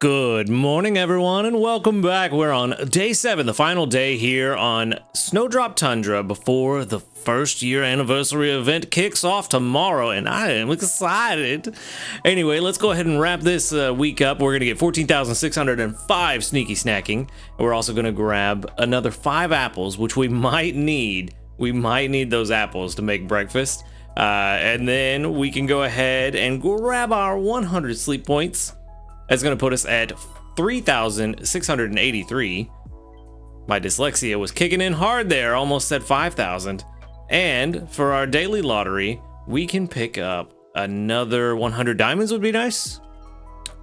Good morning, everyone, and welcome back. We're on day 7, the final day here on Snowdrop Tundra before the first year anniversary event kicks off tomorrow, and I am excited. Anyway, let's go ahead and wrap this week up. We're going to get 14,605 sneaky snacking, and we're also going to grab another 5 apples, which we might need. We might need those apples to make breakfast, and then we can go ahead and grab our 100 sleep points. That's going to put us at 3,683. My dyslexia was kicking in hard there, almost said 5,000. And for our daily lottery, we can pick up another 100 diamonds would be nice.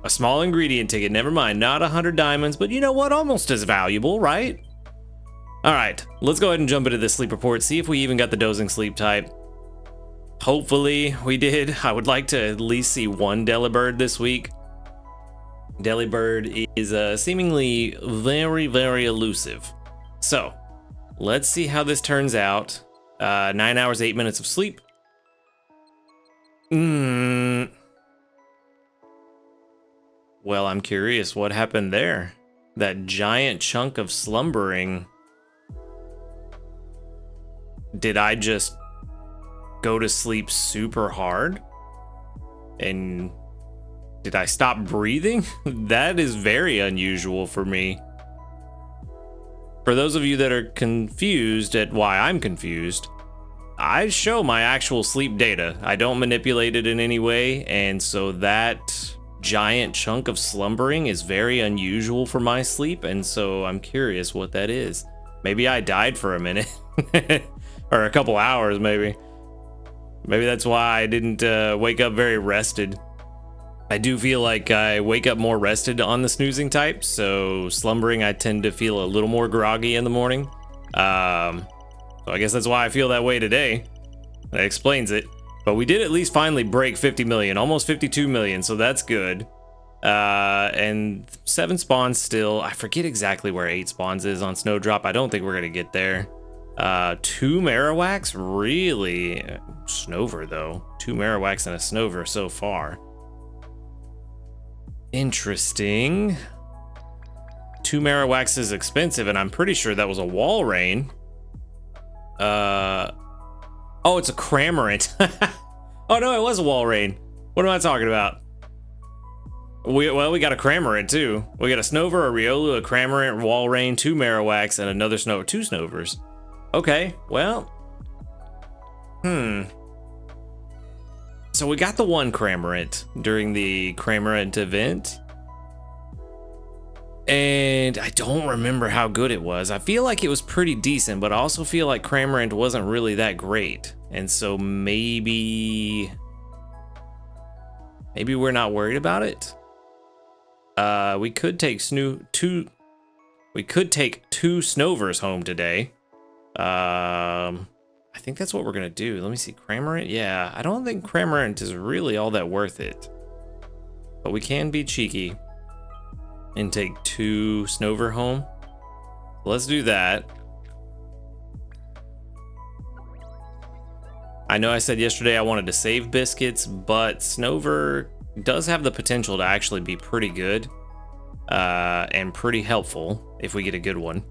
A small ingredient ticket, never mind, not 100 diamonds, but you know what? Almost as valuable, right? All right, let's go ahead and jump into this sleep report, see if we even got the dozing sleep type. Hopefully we did. I would like to at least see one Delibird this week. Delibird is seemingly very, very elusive. So, let's see how this turns out. 9 hours, 8 minutes of sleep. Well, I'm curious what happened there. That giant chunk of slumbering. Did I just go to sleep super hard? And did I stop breathing? That is very unusual for me. For those of you that are confused at why I'm confused, I show my actual sleep data. I don't manipulate it in any way, and so that giant chunk of slumbering is very unusual for my sleep, and so I'm curious what that is. Maybe I died for a minute, or a couple hours maybe. Maybe that's why I didn't wake up very rested. I do feel like I wake up more rested on the snoozing type, so slumbering I tend to feel a little more groggy in the morning. So I guess that's why I feel that way today. That explains it. But we did at least finally break 50 million, almost 52 million, so that's good. And 7 spawns still. I forget exactly where 8 spawns is on Snowdrop. I don't think we're gonna get there. 2 Marowaks? Really? Snover though. 2 Marowaks and a Snover so far. Interesting. 2 Marowaks is expensive, and I'm pretty sure that was a Walrein. Oh, it's a Cramorant. Oh no, it was a Walrein. What am I talking about? We got a Cramorant too. We got a Snover, a Riolu, a Cramorant, Walrein, 2 Marowaks, and another Snover. 2 Snovers. Okay, well. So we got the 1 Cramorant during the Cramorant event. And I don't remember how good it was. I feel like it was pretty decent, but I also feel like Cramorant wasn't really that great. And so maybe we're not worried about it. We could take two Snovers home today. I think that's what we're gonna do. Let me see, Cramorant. Yeah, I don't think Cramorant is really all that worth it, but we can be cheeky and take 2 Snover home. Let's do that. I know I said yesterday I wanted to save biscuits, but Snover does have the potential to actually be pretty good and pretty helpful if we get a good one.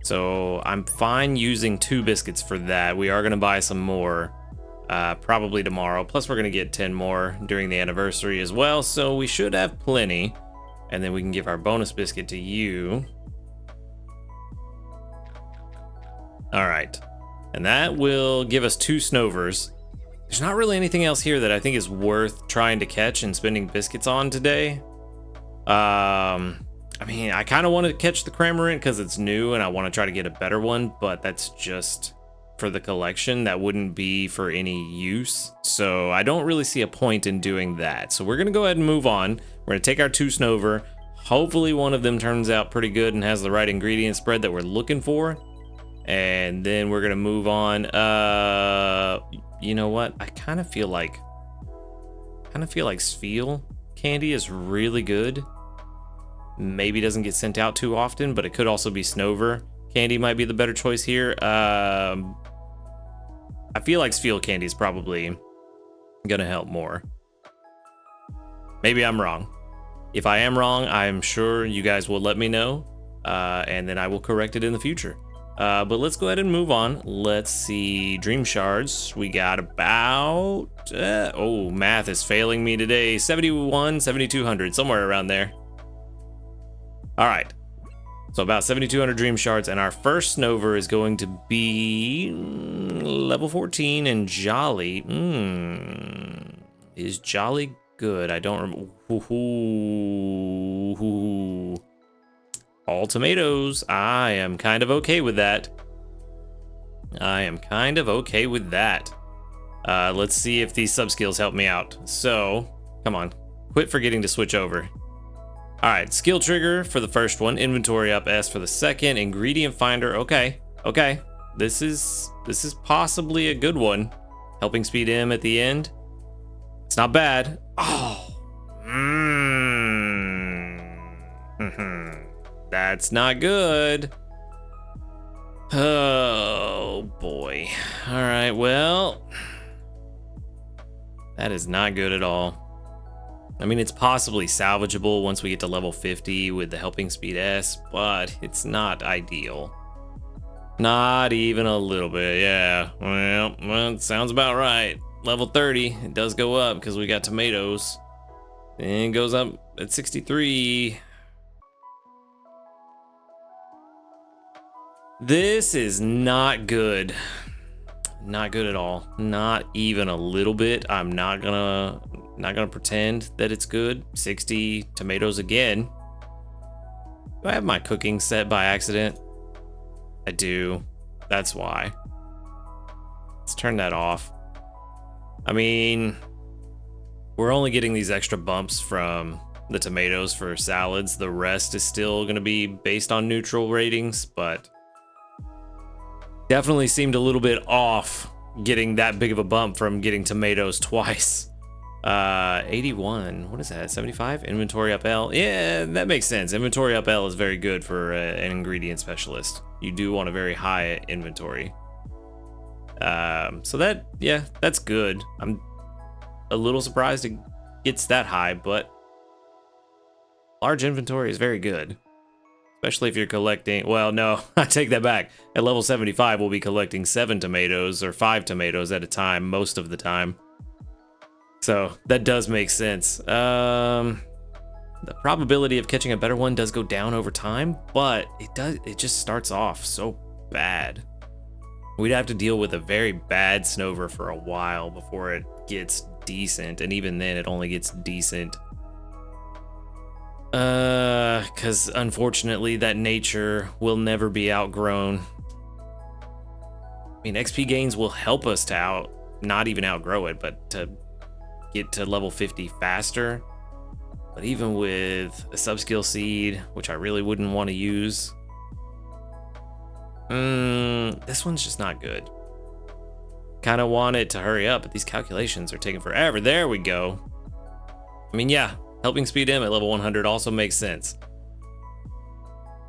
So I'm fine using 2 biscuits for that. We are going to buy some more probably tomorrow. Plus we're going to get 10 more during the anniversary as well. So we should have plenty. And then we can give our bonus biscuit to you. All right. And that will give us 2 Snovers. There's not really anything else here that I think is worth trying to catch and spending biscuits on today. I mean, I kind of want to catch the Cramorant because it's new and I want to try to get a better one, but that's just for the collection. That wouldn't be for any use. So I don't really see a point in doing that. So we're going to go ahead and move on. We're going to take our 2 Snover. Hopefully one of them turns out pretty good and has the right ingredient spread that we're looking for. And then we're going to move on. You know what? I kind of feel like Spheal candy is really good. Maybe doesn't get sent out too often, but it could also be Snover candy might be the better choice here. I feel like Spheal candy is probably gonna help more. Maybe I'm wrong. If I am wrong, I'm sure you guys will let me know, and then I will correct it in the future. But let's go ahead and move on. Let's see, dream shards. We got about, oh, math is failing me today. 71, 7,200, somewhere around there. All right. So about 7,200 dream shards, and our first Snover is going to be level 14 and Jolly. Is Jolly good? I don't remember. All tomatoes. I am kind of okay with that. Let's see if these sub skills help me out. So, come on, quit forgetting to switch over. All right, skill trigger for the first one, inventory up S for the second, ingredient finder. Okay. This is possibly a good one. Helping speed M at the end. It's not bad. Oh. That's not good. Oh boy. All right, well, that is not good at all. I mean, it's possibly salvageable once we get to level 50 with the helping speed S, but it's not ideal. Not even a little bit, yeah. Well, it sounds about right. Level 30, it does go up because we got tomatoes. And it goes up at 63. This is not good. Not good at all. Not even a little bit. I'm not gonna pretend that it's good. 60 tomatoes again. Do I have my cooking set by accident? I do. That's why. Let's turn that off. I mean, we're only getting these extra bumps from the tomatoes for salads. The rest is still gonna be based on neutral ratings, but definitely seemed a little bit off getting that big of a bump from getting tomatoes twice. 81, what is that, 75? Inventory up L. Yeah, that makes sense. Inventory up L is very good for an ingredient specialist. You do want a very high inventory. So that, yeah, that's good. I'm a little surprised it gets that high, but large inventory is very good. Especially if you're collecting, well, no, I take that back. At level 75, we'll be collecting 7 tomatoes or 5 tomatoes at a time, most of the time. So that does make sense. The probability of catching a better one does go down over time, but it just starts off so bad. We'd have to deal with a very bad Snover for a while before it gets decent, and even then it only gets decent. Because unfortunately that nature will never be outgrown. I mean, XP gains will help us to not even outgrow it, but to get to level 50 faster. But even with a subskill seed, which I really wouldn't want to use, this one's just not good. Kind of want it to hurry up, but these calculations are taking forever. There we go. I mean, yeah, helping speed M at level 100 also makes sense.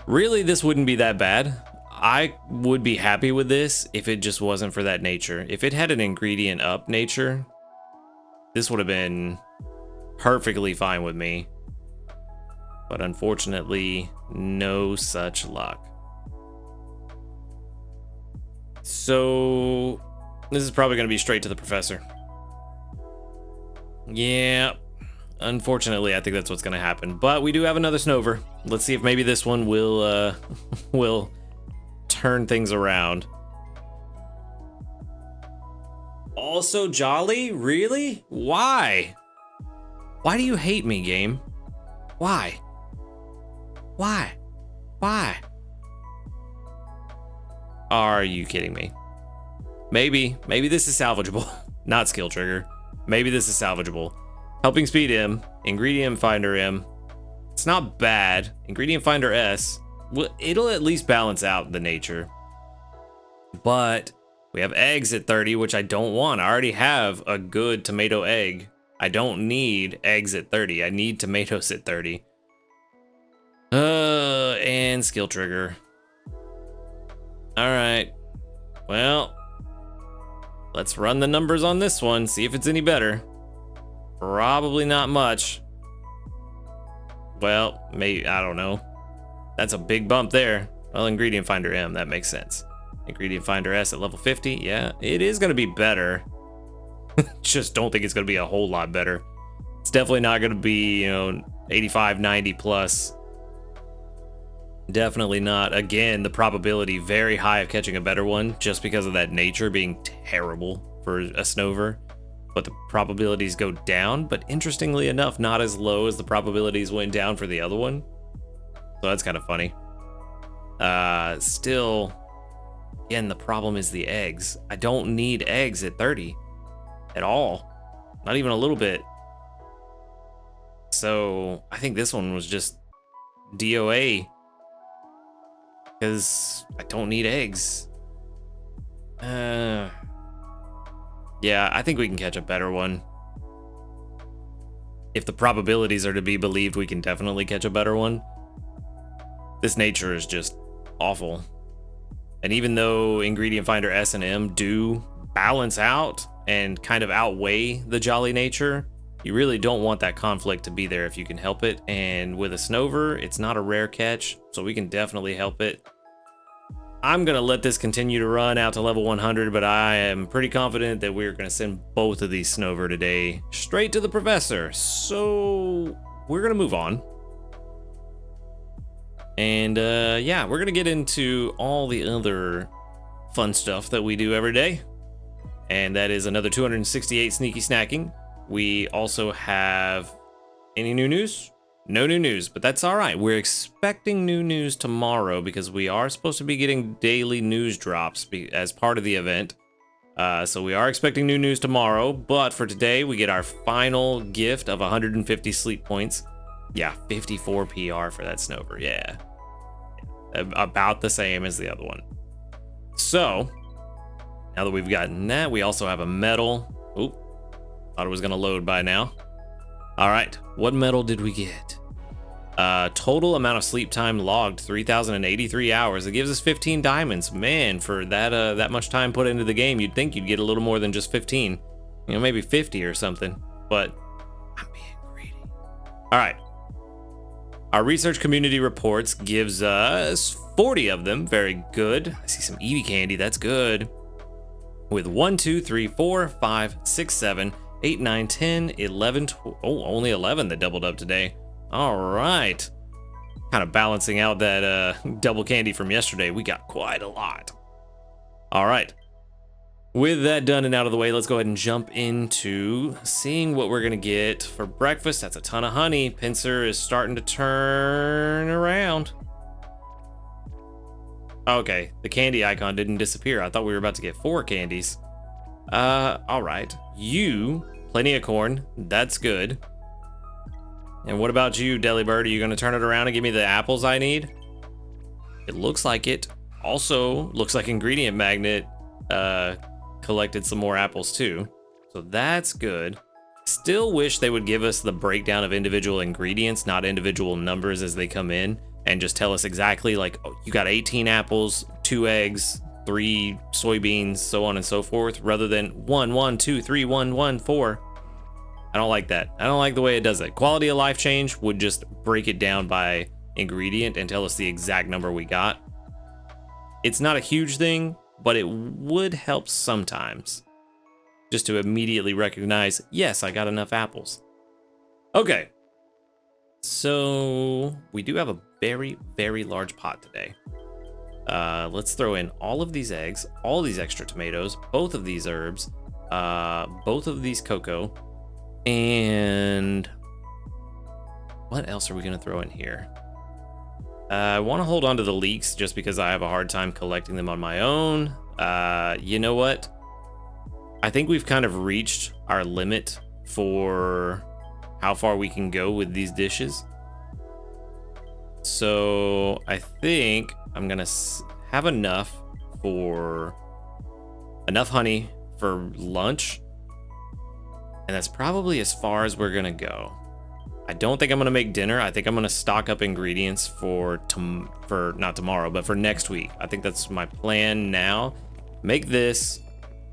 Really, this wouldn't be that bad. I would be happy with this if it just wasn't for that nature. If it had an ingredient up nature, this would have been perfectly fine with me. But unfortunately, no such luck. So this is probably going to be straight to the professor. Yeah, unfortunately, I think that's what's going to happen. But we do have another Snover. Let's see if maybe this one will will turn things around. Also Jolly? Really? Why? Why do you hate me, game? Why? Why? Why? Are you kidding me? Maybe this is salvageable. Not skill trigger. Maybe this is salvageable. Helping speed M, ingredient finder M. It's not bad. Ingredient finder S. Well, it'll at least balance out the nature. But we have eggs at 30, which I don't want. I already have a good tomato egg. I don't need eggs at 30. I need tomatoes at 30. And skill trigger. All right. Well, let's run the numbers on this one, see if it's any better. Probably not much. Well, maybe, I don't know. That's a big bump there. Well, ingredient finder M, that makes sense. Ingredient finder S at level 50. Yeah, it is going to be better. Just don't think it's going to be a whole lot better. It's definitely not going to be, you know, 85, 90 plus. Definitely not. Again, the probability very high of catching a better one just because of that nature being terrible for a Snover. But the probabilities go down, but interestingly enough, not as low as the probabilities went down for the other one. So that's kind of funny. Still, again, the problem is the eggs. I don't need eggs at 30 at all. Not even a little bit. So I think this one was just DOA because I don't need eggs. Yeah, I think we can catch a better one. If the probabilities are to be believed, we can definitely catch a better one. This nature is just awful. And even though ingredient finder S and M do balance out and kind of outweigh the jolly nature, you really don't want that conflict to be there if you can help it. And with a Snover, it's not a rare catch, so we can definitely help it. I'm going to let this continue to run out to level 100, but I am pretty confident that we're going to send both of these Snover today straight to the professor. So we're going to move on. And yeah, we're going to get into all the other fun stuff that we do every day. And that is another 268 sneaky snacking. We also have any new news? No new news, but that's all right. We're expecting new news tomorrow because we are supposed to be getting daily news drops as part of the event. So we are expecting new news tomorrow, but for today, we get our final gift of 150 sleep points. Yeah, 54 PR for that Snover, yeah. About the same as the other one. So, now that we've gotten that, we also have a medal. Oop, thought it was gonna load by now. All right, what medal did we get? Total amount of sleep time logged, 3,083 hours. It gives us 15 diamonds. Man, for that much time put into the game, you'd think you'd get a little more than just 15. You know, maybe 50 or something, but I'm being greedy. All right. Our research community reports gives us 40 of them. Very good. I see some Eevee candy. That's good. With 1, 2, 3, 4, 5, 6, 7, 8, 9, 10, 11, 12. Oh, only 11 that doubled up today. All right. Kind of balancing out that double candy from yesterday. We got quite a lot. All right. With that done and out of the way, let's go ahead and jump into seeing what we're going to get for breakfast. That's a ton of honey. Pincer is starting to turn around. Okay, the candy icon didn't disappear. I thought we were about to get 4 candies. All right. You, plenty of corn. That's good. And what about you, Delibird? Are you going to turn it around and give me the apples I need? It looks like it. Also, looks like Ingredient Magnet collected some more apples too. So that's good. Still wish they would give us the breakdown of individual ingredients, not individual numbers as they come in, and just tell us exactly like, oh, you got 18 apples, 2 eggs, 3 soybeans, so on and so forth, rather than 1, 1, 2, 3, 1, 1, 4. I don't like that. I don't like the way it does it. Quality of life change would just break it down by ingredient and tell us the exact number we got. It's not a huge thing, but it would help sometimes just to immediately recognize, yes, I got enough apples. Okay. So we do have a very, very large pot today. Let's throw in all of these eggs, all these extra tomatoes, both of these herbs, both of these cocoa, and what else are we going to throw in here? I want to hold on to the leeks just because I have a hard time collecting them on my own. You know what? I think we've kind of reached our limit for how far we can go with these dishes. So I think I'm going to have enough honey for lunch. And that's probably as far as we're going to go. I don't think I'm going to make dinner. I think I'm going to stock up ingredients for not tomorrow, but for next week. I think that's my plan now. Make this.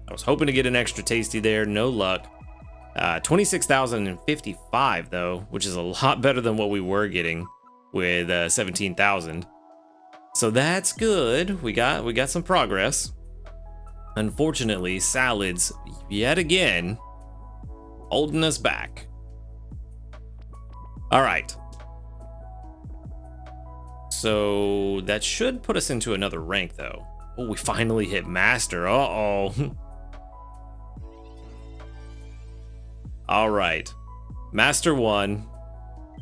I was hoping to get an extra tasty there. No luck. 26,055 though, which is a lot better than what we were getting with 17,000. So that's good. We got some progress. Unfortunately, salads yet again holding us back. All right. So that should put us into another rank though. Oh, we finally hit master. Uh-oh. All right. Master 1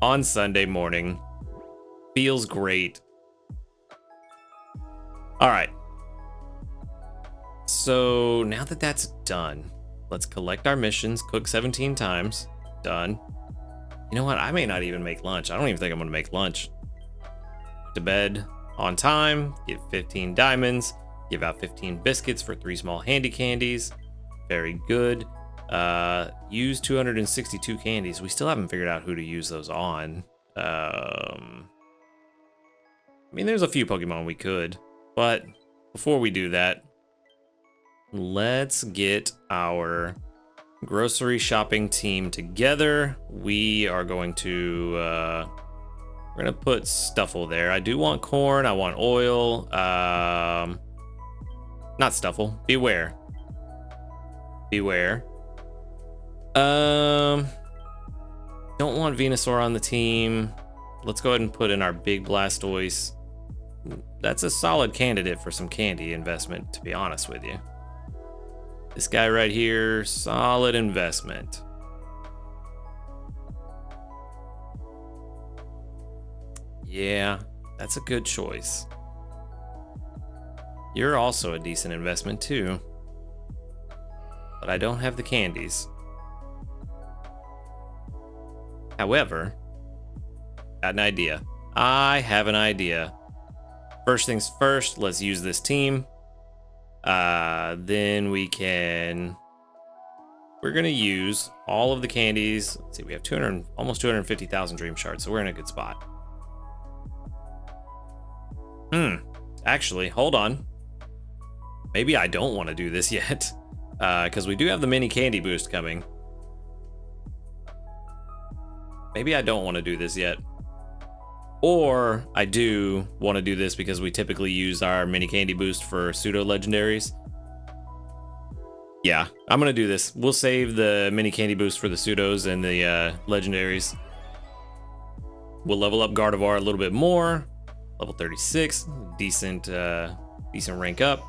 on Sunday morning. Feels great. All right. So now that that's done, let's collect our missions, cook 17 times. Done. You know what? I may not even make lunch. I don't even think I'm going to make lunch. To bed on time, get 15 diamonds, give out 15 biscuits for 3 small handy candies. Very good. Use 262 candies. We still haven't figured out who to use those on. I mean, there's a few Pokemon we could, but before we do that, let's get our grocery shopping team together. We are going to, we're gonna put Stuffle there. I do want corn, I want oil, not Stuffle, Beware. Beware. Don't want Venusaur on the team. Let's go ahead and put in our big Blastoise. That's a solid candidate for some candy investment, to be honest with you. This guy right here, solid investment. Yeah, that's a good choice. You're also a decent investment too. But I don't have the candies. However, got an idea. I have an idea. First things first, let's use this team. Then we're gonna use all of the candies. Let's see, we have almost 250,000 dream shards, so we're in a good spot. Actually, hold on. Maybe I don't want to do this yet, because we do have the mini candy boost coming. Maybe I don't want to do this yet. Or I do want to do this because we typically use our mini candy boost for pseudo legendaries. Yeah, I'm gonna do this. We'll save the mini candy boost for the pseudos and the legendaries. We'll level up Gardevoir a little bit more. Level 36, decent rank up.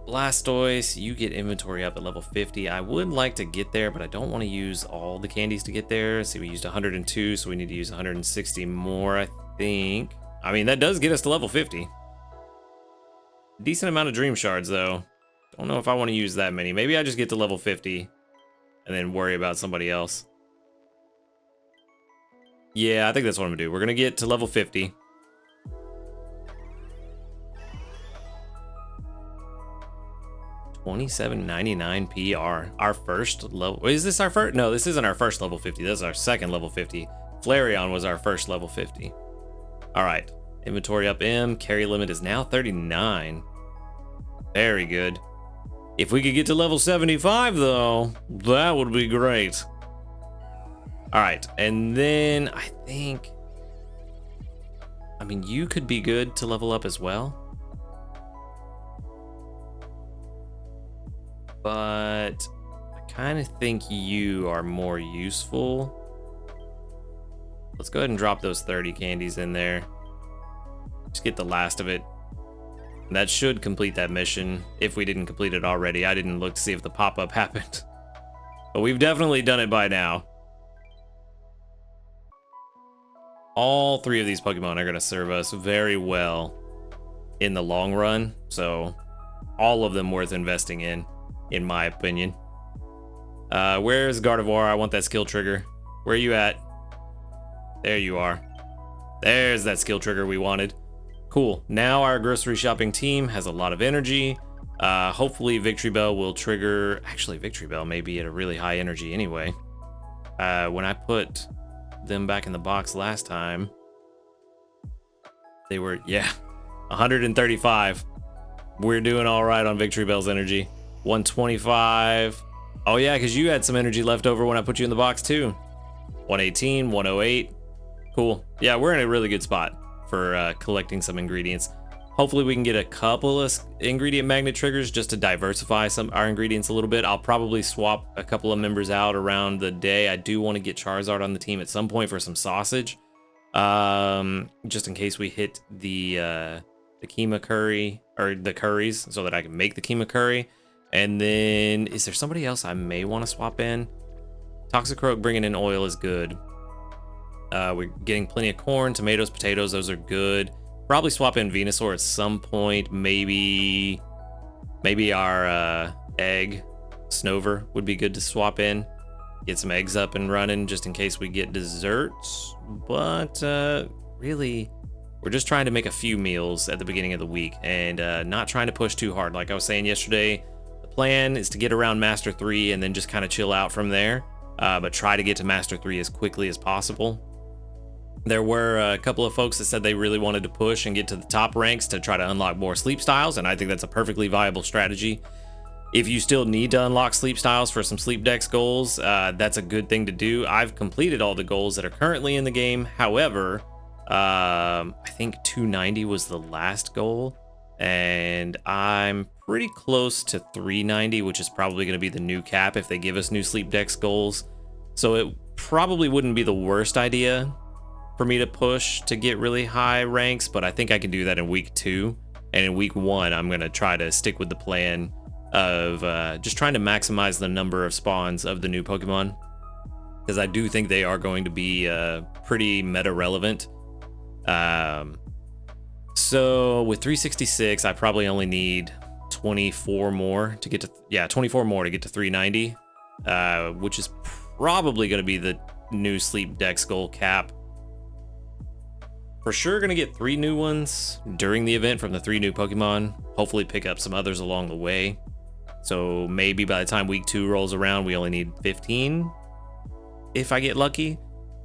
Blastoise, you get inventory up at level 50. I would like to get there, but I don't want to use all the candies to get there. See, we used 102, so we need to use 160 more, I think. I mean, that does get us to level 50. Decent amount of dream shards, though. Don't know if I want to use that many. Maybe I just get to level 50 and then worry about somebody else. Yeah, I think that's what I'm gonna do. We're gonna get to level 50. $27.99 PR. Our first level. Is this our first? No, this isn't our first level 50. This is our second level 50. Flareon was our first level 50. All right. Inventory up M. Carry limit is now 39. Very good. If we could get to level 75, though, that would be great. All right. And then I think, I mean, you could be good to level up as well. But I kind of think you are more useful. Let's go ahead and drop those 30 candies in there. Just get the last of it. And that should complete that mission if we didn't complete it already. I didn't look to see if the pop-up happened. But we've definitely done it by now. All 3 of these Pokemon are going to serve us very well in the long run. So all of them worth investing in my opinion. Where's Gardevoir? I want that skill trigger. Where are you at? There you are. There's that skill trigger we wanted. Cool. Now our grocery shopping team has a lot of energy. Hopefully Victory Bell will trigger. Actually, Victory Bell may be at a really high energy anyway. When I put them back in the box last time, they were, yeah, 135. We're doing all right on Victory Bell's energy. 125. Oh yeah, because you had some energy left over when I put you in the box too. 118, 108. Cool. Yeah, we're in a really good spot for collecting some ingredients. Hopefully we can get a couple of ingredient magnet triggers just to diversify our ingredients a little bit. I'll probably swap a couple of members out around the day. I do want to get Charizard on the team at some point for some sausage. Just in case we hit the keema curry, or the curries, so that I can make the keema curry. And then, is there somebody else I may want to swap in? Toxicroak bringing in oil is good. We're getting plenty of corn, tomatoes, potatoes. Those are good. Probably swap in Venusaur at some point. Maybe our egg Snover would be good to swap in. Get some eggs up and running just in case we get desserts. But really, we're just trying to make a few meals at the beginning of the week and not trying to push too hard. Like I was saying yesterday, the plan is to get around Master 3 and then just kind of chill out from there. But try to get to Master 3 as quickly as possible. There were a couple of folks that said they really wanted to push and get to the top ranks to try to unlock more sleep styles, and I think that's a perfectly viable strategy. If you still need to unlock sleep styles for some sleep dex goals, that's a good thing to do. I've completed all the goals that are currently in the game. However, I think 290 was the last goal, and I'm pretty close to 390, which is probably going to be the new cap if they give us new sleep dex goals. So it probably wouldn't be the worst idea for me to push to get really high ranks, but I think I can do that in week 2. And in week 1, I'm going to try to stick with the plan of just trying to maximize the number of spawns of the new Pokemon, because I do think they are going to be pretty meta relevant. So with 366, I probably only need 24 more to get to 24 more to get to 390, which is probably going to be the new sleep dex goal cap. For sure gonna get 3 new ones during the event from the 3 new Pokemon. Hopefully pick up some others along the way. So maybe by the time week 2 rolls around, we only need 15 if I get lucky.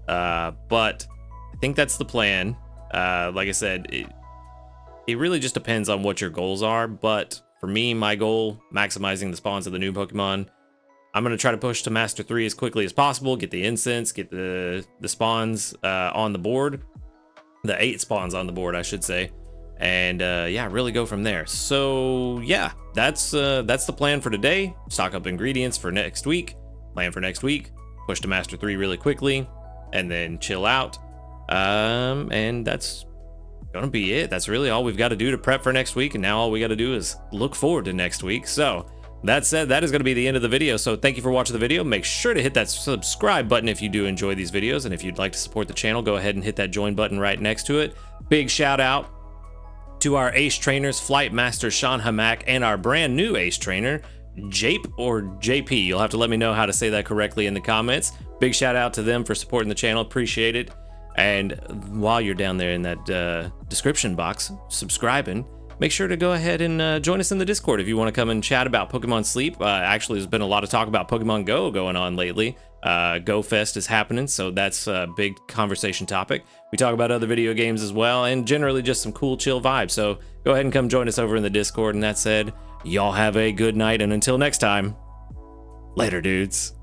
But I think that's the plan. Like I said, it really just depends on what your goals are. But for me, my goal, maximizing the spawns of the new Pokemon, I'm gonna try to push to Master 3 as quickly as possible, get the incense, get the spawns on the board. The 8 spawns on the board, I should say, and yeah, really go from there. So yeah, that's the plan for today. Stock up ingredients for next week. Plan for next week. Push to Master 3 really quickly, and then chill out. And that's gonna be it. That's really all we've got to do to prep for next week. And now all we got to do is look forward to next week. So that said, that is going to be the end of the video. So thank you for watching the video. Make sure to hit that subscribe button if you do enjoy these videos. And if you'd like to support the channel, go ahead and hit that join button right next to it. Big shout out to our ace trainers, Flight Master Sean Hamak, and our brand new ace trainer, Jape or JP. You'll have to let me know how to say that correctly in the comments. Big shout out to them for supporting the channel. Appreciate it. And while you're down there in that description box, subscribing, make sure to go ahead and join us in the Discord if you want to come and chat about Pokemon Sleep. Actually, there's been a lot of talk about Pokemon Go going on lately. Go Fest is happening, so that's a big conversation topic. We talk about other video games as well, and generally just some cool, chill vibes. So go ahead and come join us over in the Discord. And that said, y'all have a good night, and until next time, later, dudes.